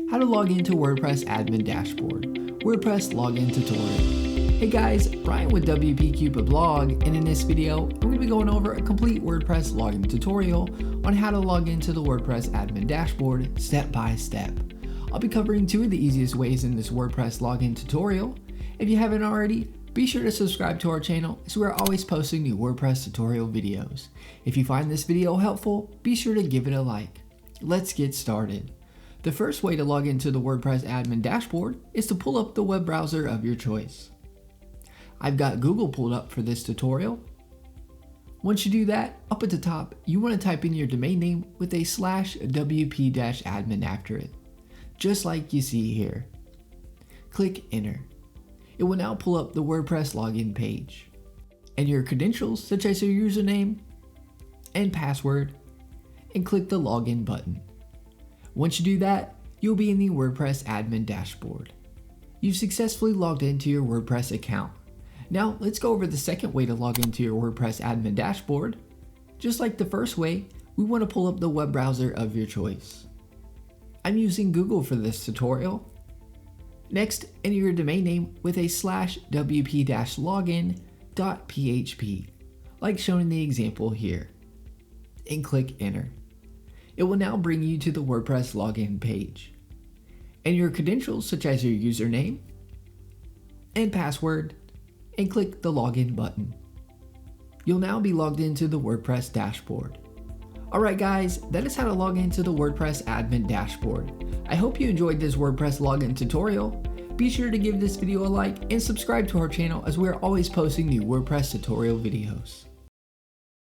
How to log into WordPress admin dashboard, WordPress login tutorial. Hey guys, Brian with WP Cupid blog, and in this video, I'm going to be going over a complete WordPress login tutorial on how to log into the WordPress admin dashboard step by step. I'll be covering two of the easiest ways in this WordPress login tutorial. If you haven't already, be sure to subscribe to our channel as we're always posting new WordPress tutorial videos. If you find this video helpful, be sure to give it a like. Let's get started. The first way to log into the WordPress admin dashboard is to pull up the web browser of your choice. I've got Google pulled up for this tutorial. Once you do that, up at the top, you want to type in your domain name with a /wp-admin after it, just like you see here. Click enter. It will now pull up the WordPress login page. Enter your credentials such as your username and password and click the login button. Once you do that, you'll be in the WordPress admin dashboard. You've successfully logged into your WordPress account. Now let's go over the second way to log into your WordPress admin dashboard. Just like the first way, we want to pull up the web browser of your choice. I'm using Google for this tutorial. Next, enter your domain name with a /wp-login.php, like shown in the example here, and click enter. It will now bring you to the WordPress login page. Enter your credentials such as your username and password and click the login button. You'll now be logged into the WordPress dashboard. Alright guys, that is how to log into the WordPress admin dashboard. I hope you enjoyed this WordPress login tutorial. Be sure to give this video a like and subscribe to our channel as we are always posting new WordPress tutorial videos.